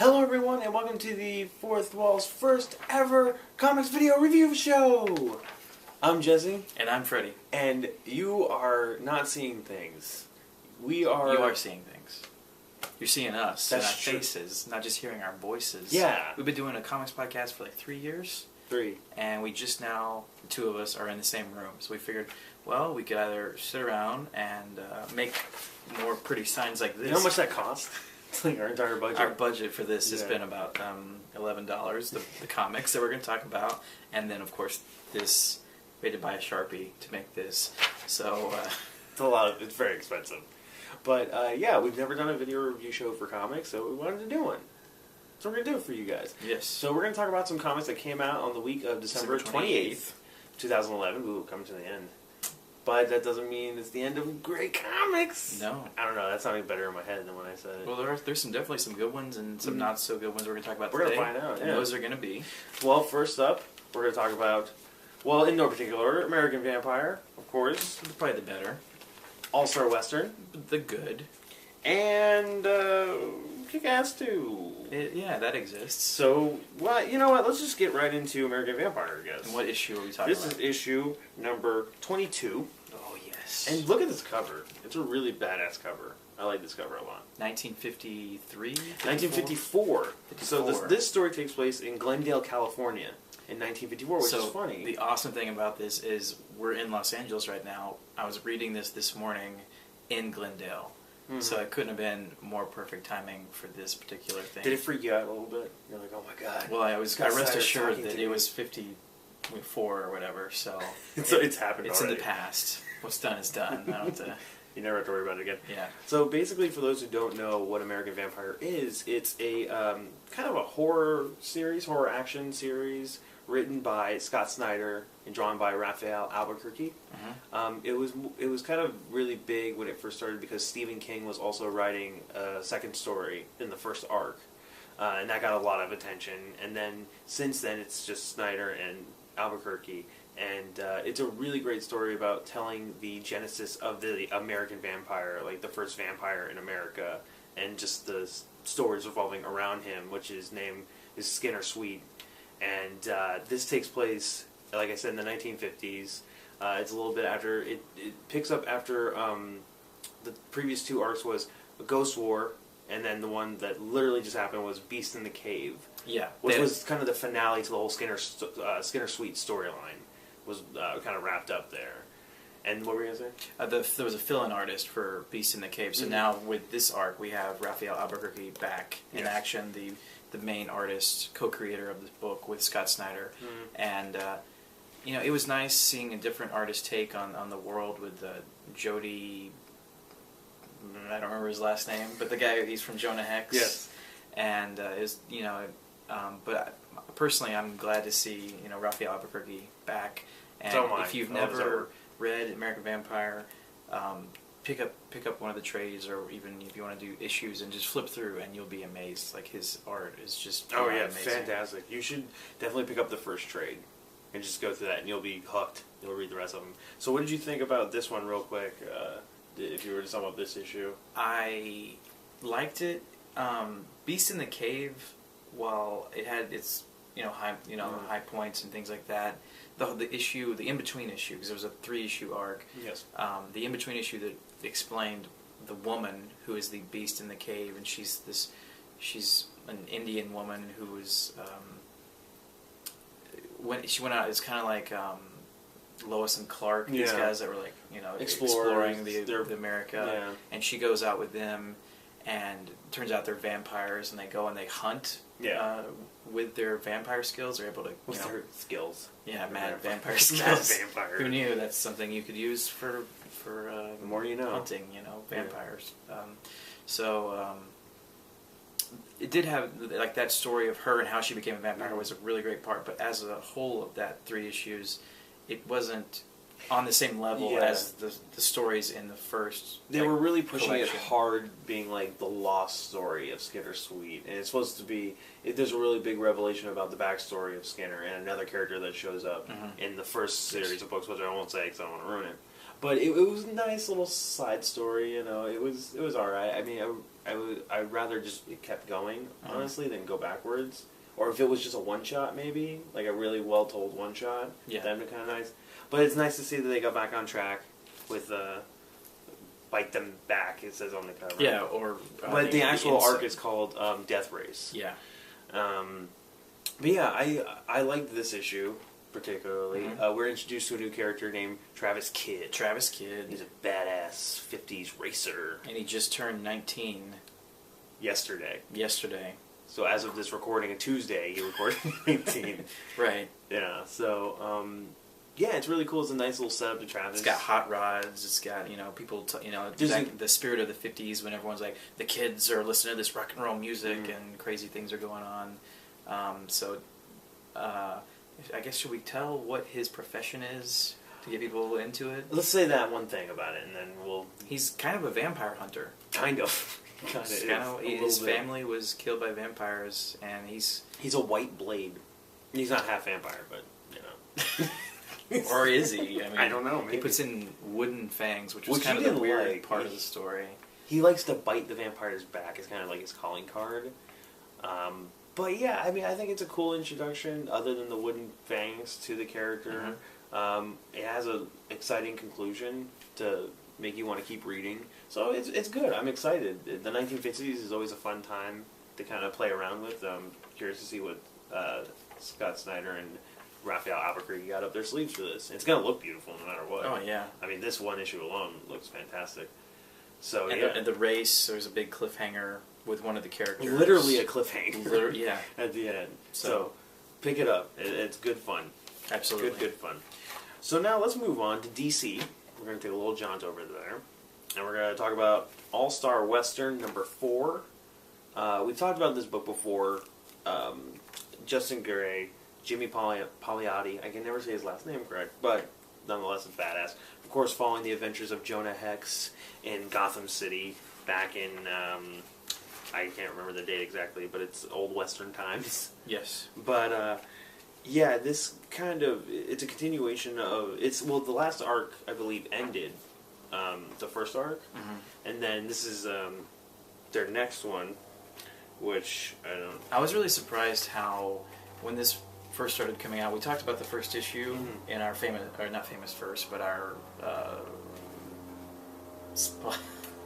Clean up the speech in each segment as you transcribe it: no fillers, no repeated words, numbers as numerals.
Hello everyone and welcome to the Fourth Wall's first ever comics video review show! I'm Jesse. And I'm Freddie. And you are not seeing things. You are seeing things. You're seeing us and our true. faces, not just hearing our voices. Yeah. We've been doing a comics podcast for like 3 years. 3. And we just now, the two of us, are in the same room. So we figured, well, we could either sit around and make more pretty signs like this. You know how much that costs? It's like our entire budget. Our budget for this has been about $11, the comics that we're going to talk about. And then, of course, this, we had to buy a Sharpie to make this. So, it's very expensive. But, yeah, we've never done a video review show for comics, so we wanted to do one. So we're going to do it for you guys. Yes. So we're going to talk about some comics that came out on the week of December 28th, 2011. Ooh, coming to the end. But that doesn't mean it's the end of great comics. No. I don't know. That sounded better in my head than when I said it. Well, there's definitely some good ones and some not so good ones we're going to talk about today. We're going to find out, yeah. And those are going to be... Well, first up, we're going to talk about, well, in no particular order, American Vampire, of course. Probably the better. All-Star Western. The good. And Kick-Ass 2. Yeah, that exists. So, well, you know what? Let's just get right into American Vampire, I guess. And what issue are we talking about? This is issue number 22. Oh, yes. And look at this cover. It's a really badass cover. I like this cover a lot. 1953? 1954. So this story takes place in Glendale, California in 1954, which is funny. The awesome thing about this is we're in Los Angeles right now. I was reading this morning in Glendale. Mm-hmm. So it couldn't have been more perfect timing for this particular thing. Did it freak you out a little bit? You're like, oh my god. Well, I rest assured that it was 54 or whatever, so... it's happened It's already. in the past. What's done is done. I don't have to... You never have to worry about it again. Yeah. So basically, for those who don't know what American Vampire is, it's a kind of a horror action series, written by Scott Snyder and drawn by Raphael Albuquerque. Mm-hmm. It was kind of really big when it first started because Stephen King was also writing a second story in the first arc, and that got a lot of attention. And then since then, it's just Snyder and Albuquerque. And it's a really great story about telling the genesis of the American vampire, like the first vampire in America, and just the stories revolving around him, which his name is Skinner Sweet. And this takes place, like I said, in the 1950s. It's a little bit after, it picks up after the previous 2 arcs was Ghost War, and then the one that literally just happened was Beast in the Cave. Yeah. Which was kind of the finale to the whole Skinner Sweet storyline. Was kind of wrapped up there. And what were you going to say? There was a fill-in artist for Beast in the Cave, so now with this arc we have Raphael Albuquerque back in action, the main artist, co-creator of this book with Scott Snyder. And you know, it was nice seeing a different artist take on the world with Jody, I don't remember his last name, but the guy, he's from Jonah Hex. Yes. And you know, but personally, I'm glad to see, you know, Raphael Albuquerque back. And if you've never read American Vampire, pick up one of the trades, or even if you want to do issues, and just flip through, and you'll be amazed. Like, his art is just amazing. Fantastic. You should definitely pick up the first trade and just go through that, and you'll be hooked. You'll read the rest of them. So, what did you think about this one, real quick? If you were to sum up this issue, I liked it. Beast in the Cave, while it had its high points and things like that. The issue, the in-between issue, because it was a 3-issue arc. Yes. The in-between issue that explained the woman who is the Beast in the Cave, and she's an Indian woman who was when she went out, it's kind of like Lois and Clark, these guys that were like, you know, exploring the America, and she goes out with them. And it turns out they're vampires, and they go and they hunt with their vampire skills. They're able to... What's their skills? Yeah, mad vampire skills. Who knew that's something you could use for the more you know. Hunting, you know, vampires. It did have, like, that story of her and how she became a vampire was a really great part, but as a whole of that 3 issues, it wasn't on the same level as the stories in the first. They were really pushing it hard, being like the lost story of Skinner Sweet, and it's supposed to be. There's a really big revelation about the backstory of Skinner and another character that shows up in the first series of books, which I won't say because I don't want to ruin it. But it was a nice little side story, you know. It was alright. I mean, I'd rather just it kept going, honestly, than go backwards. Or if it was just a one-shot, maybe. Like a really well-told one-shot. Yeah. That'd be kind of nice. But it's nice to see that they got back on track with Bite Them Back, it says on the cover. Yeah, or... but the actual arc is called Death Race. Yeah. But yeah, I liked this issue particularly. We're introduced to a new character named Travis Kidd. Travis Kidd. He's a badass 50s racer. And he just turned 19 yesterday. So as of this recording, a Tuesday, he recorded 19. Right. Yeah, so, yeah, it's really cool. It's a nice little setup to Travis. It's got hot rods. It's got, you know, people, the spirit of the 50s when everyone's like, the kids are listening to this rock and roll music and crazy things are going on. I guess should we tell what his profession is to get people into it? Let's say that one thing about it, and then we'll... He's kind of a vampire hunter. Kind of. His family was killed by vampires, and he's a white blade. He's not half vampire, but, you know. Or is he? I mean, I don't know. Maybe. He puts in wooden fangs, which was kind of the weird part of the story. He likes to bite the vampire's back. It's kind of like his calling card. But yeah, I mean, I think it's a cool introduction, other than the wooden fangs, to the character. It has an exciting conclusion to make you want to keep reading. So it's good. I'm excited. The 1950s is always a fun time to kind of play around with. I'm curious to see what Scott Snyder and Raphael Albuquerque got up their sleeves for this. It's going to look beautiful no matter what. Oh, yeah. I mean, this one issue alone looks fantastic. So, and the race, there's a big cliffhanger with one of the characters. Literally a cliffhanger. Yeah. At the end. So pick it up. It's good fun. Absolutely. Good fun. So now let's move on to DC. We're going to take a little jaunt over there. And we're going to talk about All-Star Western number 4. We've talked about this book before. Justin Gray, Jimmy Pagliatti. I can never say his last name correct, but nonetheless it's badass. Of course, following the adventures of Jonah Hex in Gotham City back in, I can't remember the date exactly, but it's old Western times. Yes. But, yeah, this kind of, it's a continuation of, the last arc, I believe, ended, the first arc, and then this is their next one, which I was really surprised how, when this first started coming out, we talked about the first issue in our not famous first, but our spot.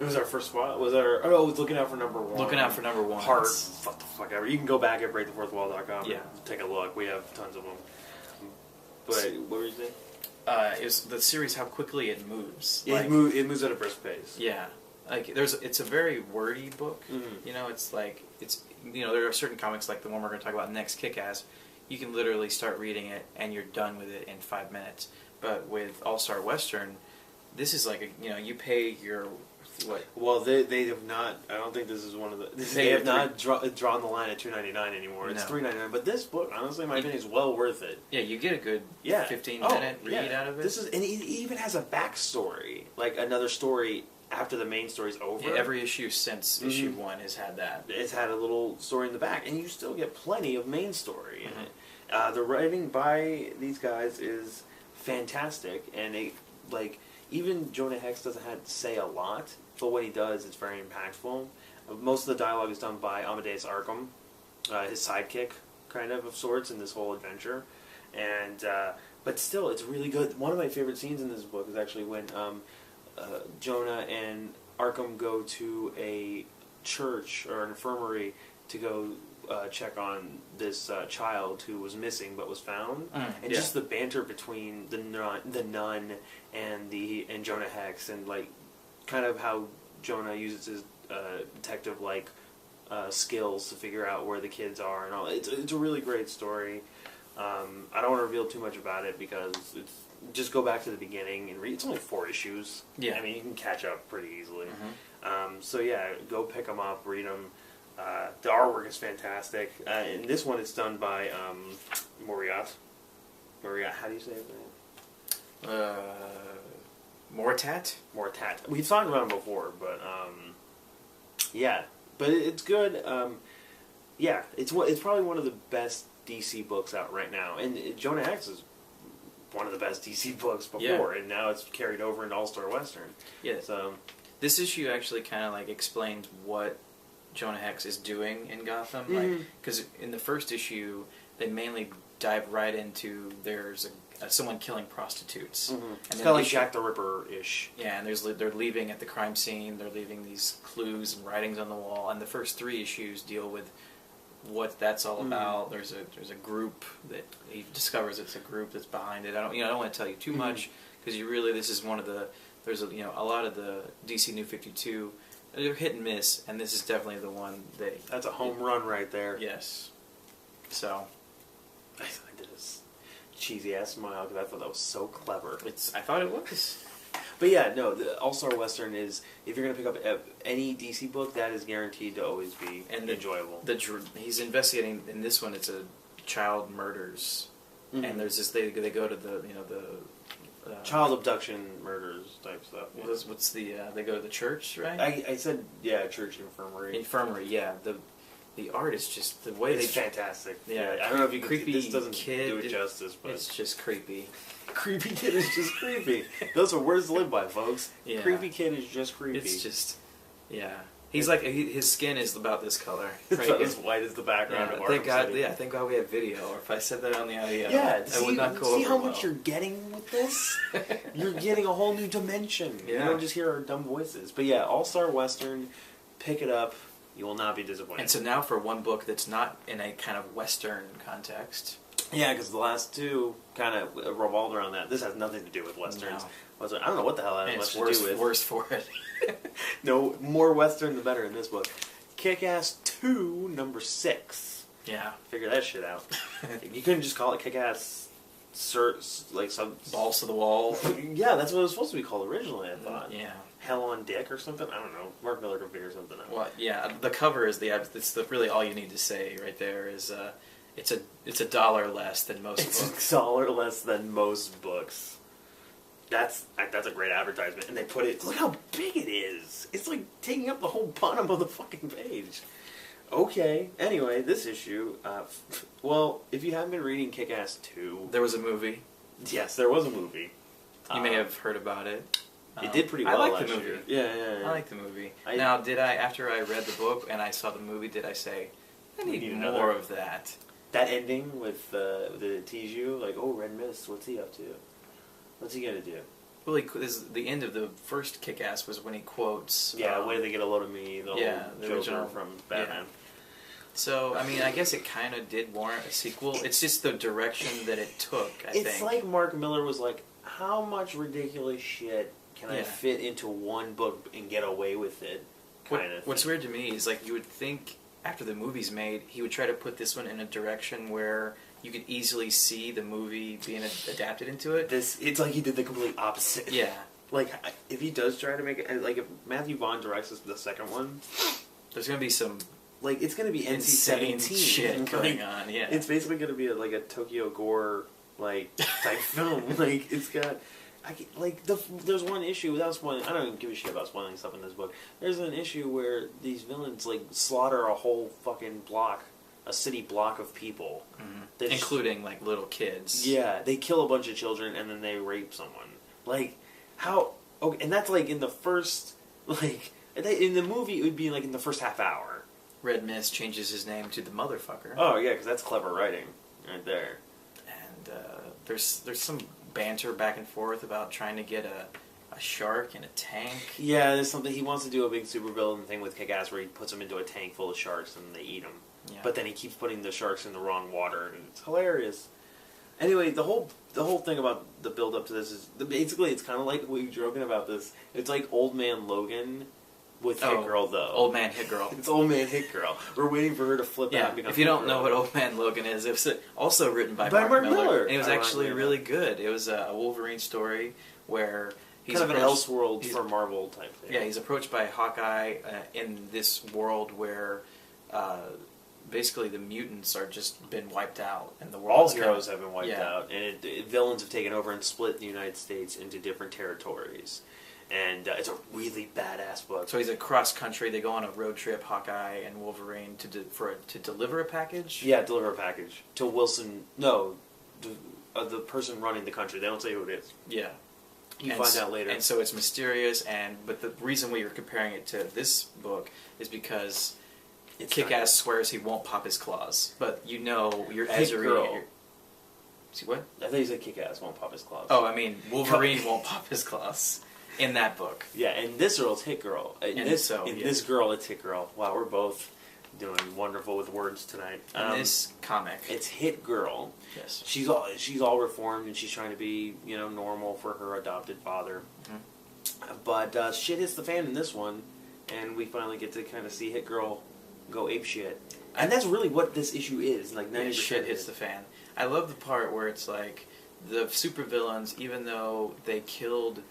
It was our first spot. Was our it was looking out for number 1. Looking out for number 1. Part what the fuck ever. You can go back at breakthefourthwall.com. Yeah. And take a look. We have tons of them. But what were you saying? It was the series, how quickly it moves. Yeah, it moves at a brisk pace. Yeah, like it's a very wordy book. You know, there are certain comics like the one we're going to talk about next, Kick-Ass. You can literally start reading it and you're done with it in 5 minutes. But with All-Star Western, this is like you pay your what? Well, they have not. I don't think this is one of the. They have not drawn the line at $2.99 anymore. It's $3.99. But this book, honestly, in my opinion, is well worth it. Yeah, you get a good 15-minute read out of it. And it even has a backstory, like another story after the main story's over. Yeah, every issue since issue 1 has had that. It's had a little story in the back, and you still get plenty of main story in it. The writing by these guys is fantastic, and even Jonah Hex doesn't have to say a lot, but what he does is very impactful. Most of the dialogue is done by Amadeus Arkham, his sidekick, kind of sorts, in this whole adventure. And but still, it's really good. One of my favorite scenes in this book is actually when Jonah and Arkham go to a church or an infirmary to go check on this child who was missing but was found, and just the banter between the nun and Jonah Hex, and kind of how Jonah uses his detective-like skills to figure out where the kids are and all. It's a really great story. I don't want to reveal too much about it because just go back to the beginning and read. It's only 4 issues. Yeah, I mean, you can catch up pretty easily. So yeah, go pick them up, read them. The artwork is fantastic. In this one, it's done by Moriat. How do you say his name? Mortat? Mortat. We've talked about him before, but yeah. But it's good. Yeah, it's probably one of the best DC books out right now. And Jonah Hex is one of the best DC books before, and now it's carried over into All-Star Western. Yeah. So this issue actually kind of like explains what Jonah Hex is doing in Gotham, because in the first issue they mainly dive right into there's someone killing prostitutes. And it's kind of like Jack the Ripper-ish. Yeah, and they're leaving at the crime scene. They're leaving these clues and writings on the wall. And the first 3 issues deal with what that's all about. There's a group that he discovers it's a group that's behind it. I don't want to tell you too much because this is one of the a lot of the DC New 52. They're hit and miss, and this is definitely the one that's a home run right there. Yes. So I did this cheesy ass smile because I thought that was so clever. I thought it was. But yeah, no, the All-Star Western is, if you're going to pick up any DC book, that is guaranteed to always be enjoyable. He's investigating, in this one, it's a child murders. And there's this, they go to the child abduction murders type stuff. Yeah. What's the, they go to the church, right? I said, yeah, church infirmary. Infirmary, yeah. The art is just, the way it's fantastic. Yeah, I don't know if you creepy this doesn't kid, do it justice, but it's just creepy. Creepy kid is just creepy. Those are words to live by, folks. Yeah. Creepy kid is just creepy. It's just, yeah. He's like, his skin is about this color. Right? It's about as white as the background of thank God, City. Thank God we have video, or if I said that on the audio, it would not go over see how well. much you're getting with this? You're getting a whole new dimension. Yeah. You don't just hear our dumb voices. But yeah, All-Star Western, pick it up. You will not be disappointed. And so now for one book that's not in a kind of Western context. Yeah, because the last 2 kind of revolved around that. This has nothing to do with Westerns. No. I don't know what the hell that has much to do with. Worse for it. No, more Western the better in this book. Kick-Ass 2, number 6. Yeah. Figure that shit out. You couldn't just call it Kick-Ass, like some... Balls to the wall. Yeah, that's what it was supposed to be called originally, I thought. Yeah. Hell on Dick or something? I don't know. Mark Miller could figure something out. Well, yeah, the cover is really all you need to say right there is it's a dollar less than most books. It's $1 less than most books. That's a great advertisement. And they put it, look how big it is. It's like taking up the whole bottom of the fucking page. Okay, anyway, this issue, well, if you haven't been reading Kick-Ass 2... There was a movie. Yes, there was a movie. You may have heard about it. It did pretty well I like last the movie. year. Yeah. I like the movie. Now, after I read the book and I saw the movie, did I say, I need more of that? That ending with the tease you, like, oh, Red Mist, what's he up to? What's he gonna do? Well, the end of the first Kick-Ass was when he quotes... Yeah, Way to Get a Load of Me, the original from Batman. Yeah. So, I mean, I guess it kind of did warrant a sequel. It's just the direction that it took, I think. It's like Mark Miller was like, how much ridiculous shit can I fit into one book and get away with it? What's weird to me is, like, you would think after the movie's made, he would try to put this one in a direction where you could easily see the movie being adapted into it. It's like he did the complete opposite. Yeah. Like, if he does try to make it, like, if Matthew Vaughn directs the second one... There's going to be some... Like, it's going to be NC-17 shit going on, yeah. It's basically going to be like a Tokyo Gore, like, type film. Like, it's got... there's one issue, without spoiling... I don't even give a shit about spoiling stuff in this book. There's an issue where these villains, like, slaughter a whole fucking block, a city block of people. Mm-hmm. Including, like, little kids. Yeah, they kill a bunch of children and then they rape someone. Like, how... Okay, and that's, like, in the first... Like, in the movie, it would be, like, in the first half hour. Red Mist changes his name to the Motherfucker. Oh, yeah, because that's clever writing right there. And there's some banter back and forth about trying to get a shark in a tank. Yeah, there's something... He wants to do a big supervillain thing with Kick-Ass where he puts them into a tank full of sharks and they eat them. Yeah. But then he keeps putting the sharks in the wrong water, and it's hilarious. Anyway, the whole thing about the build-up to this is... Basically, it's kind of like... We were joking about this. It's like Old Man Logan... With Hit Girl, though. Old Man Hit Girl. It's Old Man Hit Girl. We're waiting for her to flip out and become if you Hit don't Girl. know what Old Man Logan is, it was also written by Mark Miller. And it was actually really good. It was a Wolverine story where he's kind of an Elseworld for Marvel type thing. Yeah, he's approached by Hawkeye in this world where basically the mutants are just been wiped out. And the world all heroes have been wiped out. And villains have taken over and split the United States into different territories. And it's a really badass book. So he's a cross-country. They go on a road trip, Hawkeye and Wolverine, to deliver a package? Yeah, deliver a package. To Wilson... No. of the person running the country. They don't say who it is. Yeah. You find out later. And so it's mysterious, but the reason we were comparing it to this book is because Kick-Ass swears he won't pop his claws. But as you're reading it... See what? I thought you said Kick-Ass won't pop his claws. Oh, I mean, Wolverine won't pop his claws in that book. Yeah, and this girl's Hit Girl. This girl, it's Hit Girl. Wow, we're both doing wonderful with words tonight. In this comic, it's Hit Girl. Yes, she's all reformed and she's trying to be normal for her adopted father. Mm-hmm. But shit hits the fan in this one, and we finally get to kind of see Hit Girl go apeshit. And that's really what this issue is. Like 90% shit hits the fan. I love the part where it's like the supervillains, even though they killed.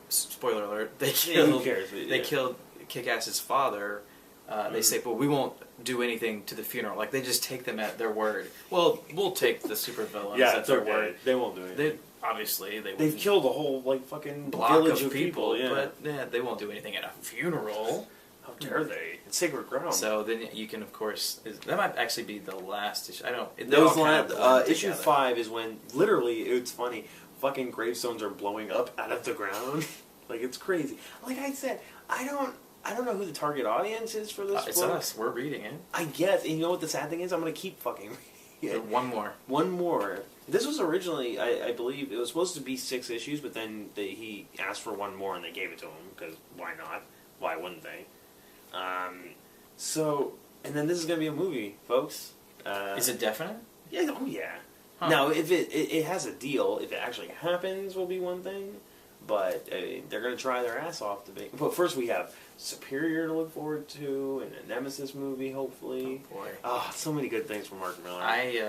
Spoiler alert! They killed. They killed Kick-Ass's father. They say, "But we won't do anything to the funeral." Like they just take them at their word. Well, we'll take the supervillains at their word. They won't do anything. They've killed a whole fucking block village of people. Yeah. But they won't do anything at a funeral. How dare they? It's sacred ground. So then you can, of course, that might actually be the last issue. I don't. Those issue 5 is when literally it's funny. Fucking gravestones are blowing up out of the ground. Like it's crazy. Like I said, I don't know who the target audience is for this book. It's us. We're reading it. I guess. And you know what the sad thing is? I'm gonna keep fucking reading it. One more. This was originally, I believe, it was supposed to be 6 issues, but then he asked for one more and they gave it to him because why not? Why wouldn't they? And then this is going to be a movie, folks. Is it definite? Yeah, oh yeah. Huh. Now, if it has a deal, if it actually happens, will be one thing. But they're going to try their ass off to make. But first, we have Superior to look forward to, and a Nemesis movie, hopefully. Oh boy! So many good things from Mark Miller. I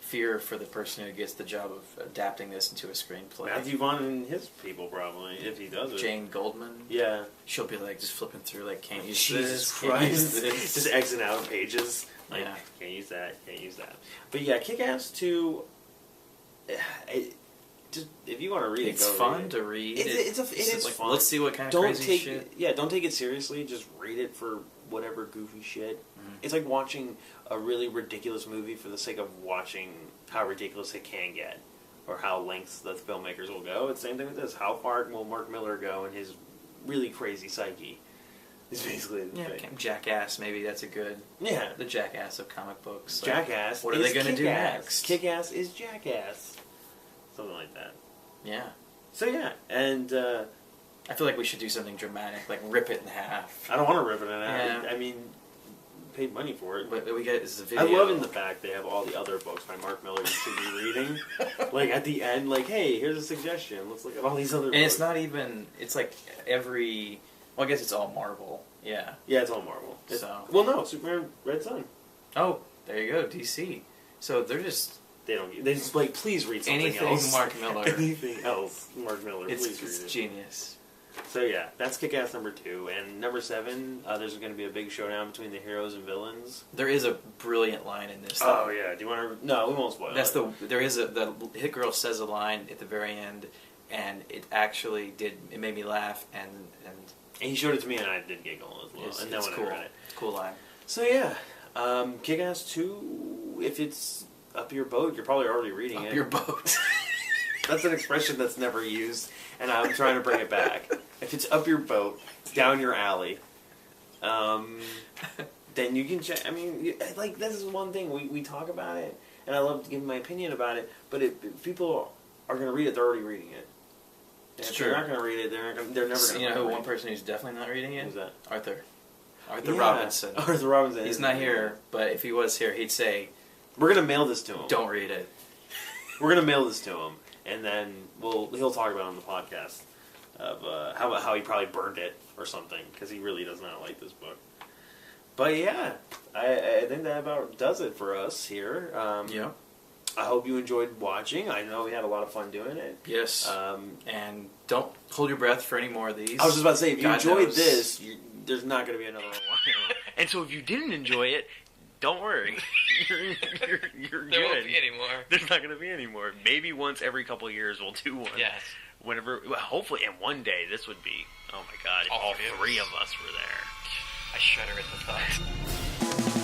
fear for the person who gets the job of adapting this into a screenplay. Matthew Vaughn and his people, probably, if he does it. Jane Goldman. Yeah. She'll be like just flipping through, like, can't use Jesus this. Christ. Can't use this. Just exit out pages. Like, yeah. Can't use that. Can't use that. But yeah, Kick-Ass 2. Just, if you want to read it, it's go fun read it. to read. It is like, fun. Let's see what kind of crazy shit. Yeah, don't take it seriously. Just read it for whatever goofy shit. Mm-hmm. It's like watching a really ridiculous movie for the sake of watching how ridiculous it can get, or how lengths the filmmakers will go. It's the same thing with this. How far will Mark Miller go in his really crazy psyche? Is basically the thing. Jackass. Maybe that's a good. Yeah, the Jackass of comic books. Jackass. What are they going to do next? Kick-Ass is Jackass. Something like that. Yeah. So yeah, and I feel like we should do something dramatic, like rip it in half. I don't want to rip it in half. Yeah. I mean, paid money for it. But we get this is a video. I love in the back they have all the other books by Mark Miller you should be reading. Like at the end, like, hey, here's a suggestion. Let's look at all these other books. And it's not even. It's like every. Well, I guess it's all Marvel. Yeah. Yeah, it's all Marvel. Well, no, Superman, Red Sun. Oh, there you go, DC. So they're just. They just like, please read something anything else. Mark Miller. Anything else, Mark Miller. Please read it. It's genius. So yeah, that's Kick-Ass number 2, and number 7. There's going to be a big showdown between the heroes and villains. There is a brilliant line in this. Oh yeah, do you want to? No, we won't spoil it. There is the Hit Girl says a line at the very end, and it actually it made me laugh, and he showed it to me, and I did giggle as well. And then when cool. I read it, it's a cool line. So yeah, Kick-Ass 2. If it's up your boat, you're probably already reading it. Up your boat. That's an expression that's never used, and I'm trying to bring it back. If it's up your boat, down your alley, then you can check. I mean, like, this is one thing. We talk about it, and I love to give my opinion about it, but if people are going to read it, they're already reading it. It's if true. they're not going to read it, they're never going to. You know, one person who's definitely not reading it? Who's that? Arthur Robinson. Arthur Robinson. He's not here, but if he was here, he'd say, we're going to mail this to him. Don't read it. We're going to mail this to him, and then he'll talk about it on the podcast of how he probably burned it or something, because he really does not like this book. But yeah, I think that about does it for us here. Yeah. I hope you enjoyed watching. I know we had a lot of fun doing it. Yes. And don't hold your breath for any more of these. I was just about to say, if you enjoyed knows. this, there's not going to be another one. And so if you didn't enjoy it, don't worry. You're good. There won't be any more. There's not going to be any more. Maybe once every couple of years we'll do one. Yes. Whenever, hopefully, and one day this would be, oh my God, if all 3 of us were there. I shudder at the thought.